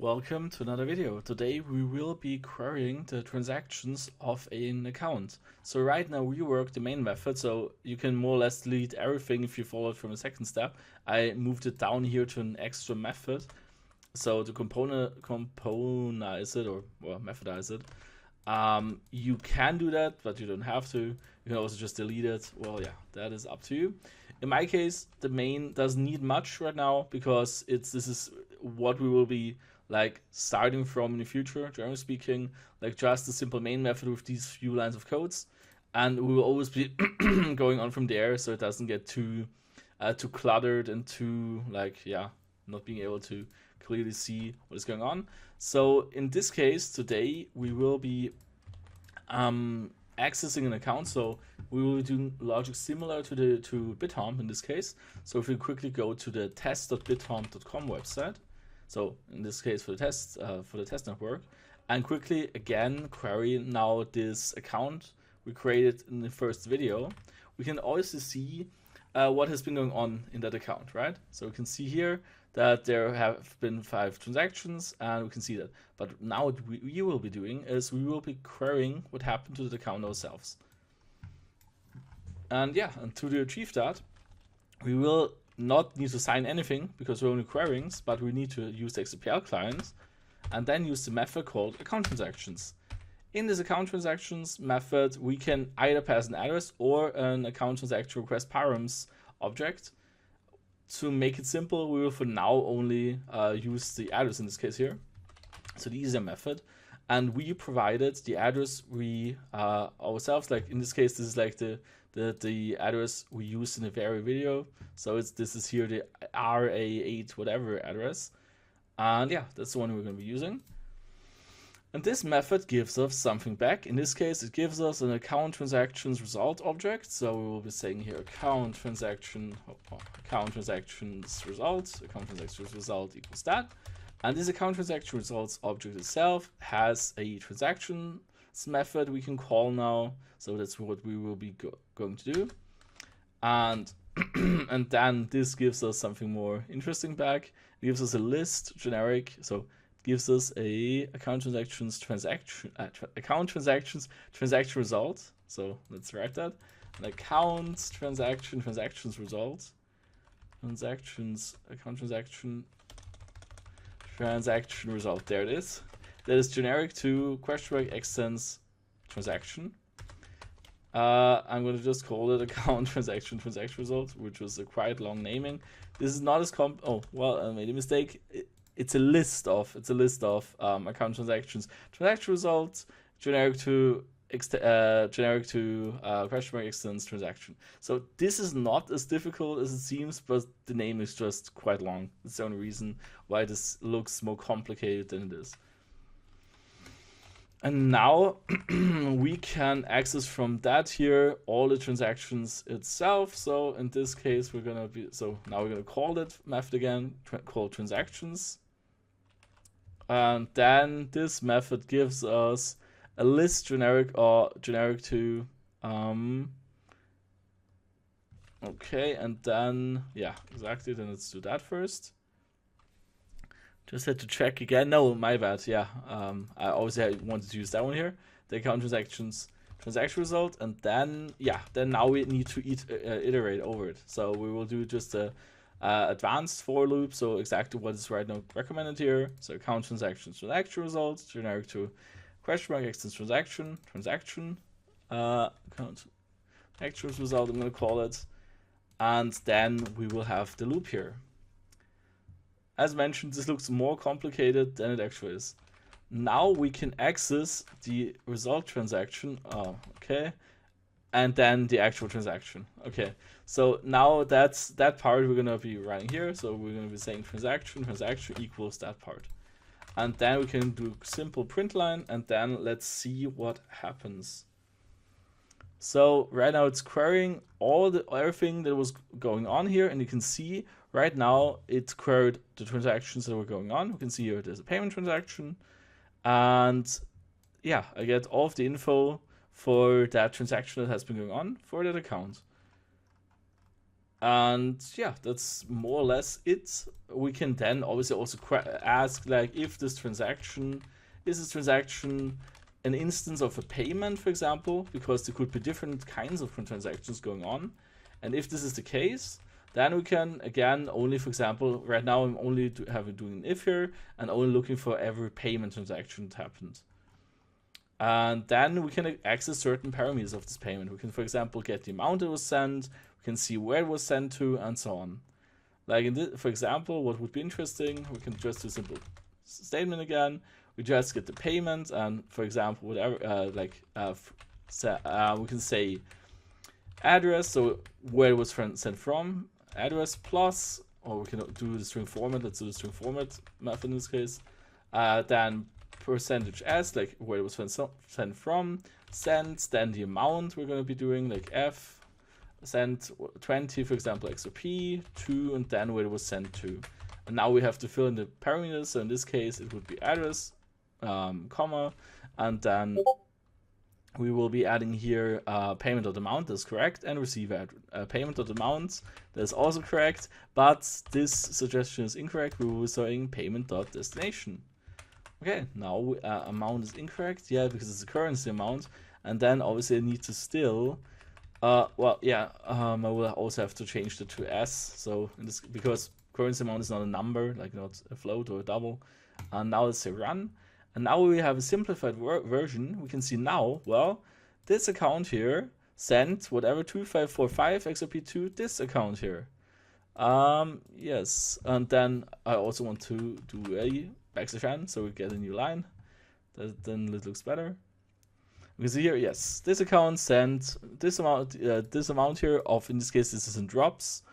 Welcome to another video. Today we will be querying the transactions of an account. So right now we work the main method, so you can more or less delete everything if you follow it from the second step. I moved it down here to an extra method, so to componize it or methodize it. You can do that, but you don't have to. You can also just delete it. Well, yeah, that is up to you. In my case, the main doesn't need much right now because this is what we will be like starting from in the future, generally speaking, like just a simple main method with these few lines of codes, and we will always be going on from there, so it doesn't get too cluttered and too not being able to clearly see what is going on. So in this case, today we will be accessing an account. So we will be doing logic similar to BitHomp in this case. So if we quickly go to the test.bithomp.com website, so in this case for the test network, and quickly again query now this account we created in the first video, we can also see what has been going on in that account, right? So we can see here that there have been 5 transactions, and we can see that. But now what we will be doing is we will be querying what happened to the account ourselves. And yeah, and to achieve that, we will not need to sign anything because we're only querying, but we need to use the XRPL client and then use the method called account transactions. In this account transactions method, we can either pass an address or an account transaction request params object. To make it simple, we will for now only use the address in this case here, so the easier method. And we provided the address we ourselves, like in this case, this is like the address we used in the very video. So this is here the RA8 whatever address, and yeah, that's the one we're going to be using. And this method gives us something back. In this case, it gives us an account transactions result object. So we will be saying here account transactions result equals that. And this account transaction results object itself has a transactions method we can call now. So that's what we will be going to do. And and then this gives us something more interesting back. It gives us a list generic. So gives us a account transactions transaction result. So let's write that. An account transactions result. Transaction result. There it is. That is generic to extends transaction. I'm going to just call it account transaction result, which was a quite long naming. This is not as I made a mistake. It's a list of account transactions. Transaction results generic to extends transaction. So this is not as difficult as it seems, but the name is just quite long. That's the only reason why this looks more complicated than it is. And now we can access from that here all the transactions itself. So in this case, now we're gonna call that method again, called transactions. And then this method gives us a list generic to okay, and then yeah, exactly, then let's do that first. Just had to check again. No, my bad. Yeah, I obviously wanted to use that one here, the account transaction result, and then now we need to iterate over it. So we will do just a advanced for loop. So exactly what is right now recommended here. So account transaction result generic to extends transaction account actuals result. I'm going to call it, and then we will have the loop here. As mentioned, this looks more complicated than it actually is. Now we can access the result transaction. Oh, okay. And then the actual transaction. Okay. So now that's that part we're going to be writing here. So we're going to be saying transaction equals that part. And then we can do simple print line, and then let's see what happens. So right now it's querying everything that was going on here, and you can see right now it queried the transactions that were going on. We can see here there's a payment transaction, and yeah, I get all of the info for that transaction that has been going on for that account. And yeah, that's more or less it. We can then obviously also ask, like, if this transaction is an instance of a payment, for example, because there could be different kinds of transactions going on. And if this is the case, then we can, again, only, for example, right now I'm only doing an if here and only looking for every payment transaction that happened. And then we can access certain parameters of this payment. We can, for example, get the amount it was sent, we can see where it was sent to, and so on. Like in this, for example, what would be interesting, we can just do a simple statement again. We just get the payment, and for example, whatever, we can say address, so where it was sent from, address plus, or we can do the string format. Let's do the string format method in this case. Then percentage s, like where it was sent from, sent, then the amount we're going to be doing, like f, sent 20, for example, xrp, 2, and then where it was sent to. And now we have to fill in the parameters. So in this case, it would be address, comma, and then we will be adding here payment.amount, that's correct, and receive payment.amount, that's also correct, but this suggestion is incorrect. We will be saying payment.destination. Okay, now amount is incorrect, yeah, because it's a currency amount, and then obviously I need to still, I will also have to change the to s, so in this, because currency amount is not a number, like not a float or a double, and now let's say run. And now we have a simplified version. We can see now, well, this account here sent whatever 2545 XRP to this account here. Yes, and then I also want to do a \n, so we get a new line. Then it looks better. We can see here, yes, this account sent this amount here of, in this case, this is in drops.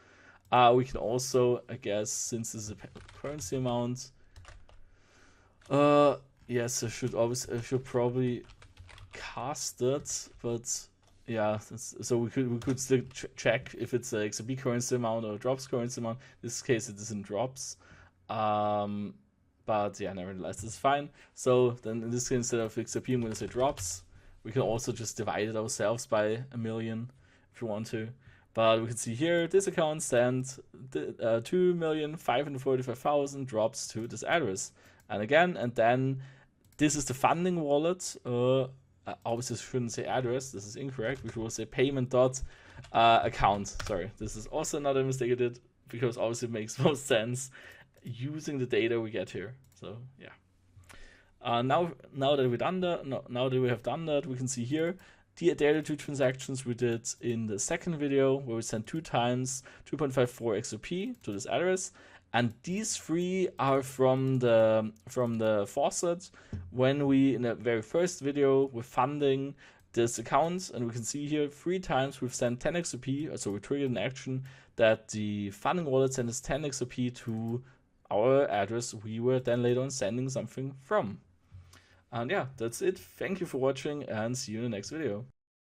We can also, I guess, since this is a currency amount, yes, I should probably cast it, but yeah, so we could still check if it's a XRP currency amount or a drops currency amount. In this case, it is in drops, but yeah, nevertheless, it's fine. So then in this case, instead of XRP, I'm going to say drops. We can also just divide it ourselves by 1,000,000 if you want to. But we can see here, this account sent 2,545,000 drops to this address. And again, and then this is the funding wallet. Obviously, shouldn't say address. This is incorrect. We should say payment.account. Sorry, this is also another mistake I did, because obviously it makes most sense using the data we get here. So yeah. Now that we have done that, we can see here the other two transactions we did in the second video, where we sent 2 times 2.54 XRP to this address. And these 3 are from the faucet when we, in the very first video, were funding this account. And we can see here 3 times we've sent 10 XRP, so we triggered an action that the funding wallet sent us 10 XRP to our address we were then later on sending something from. And yeah, that's it. Thank you for watching, and see you in the next video.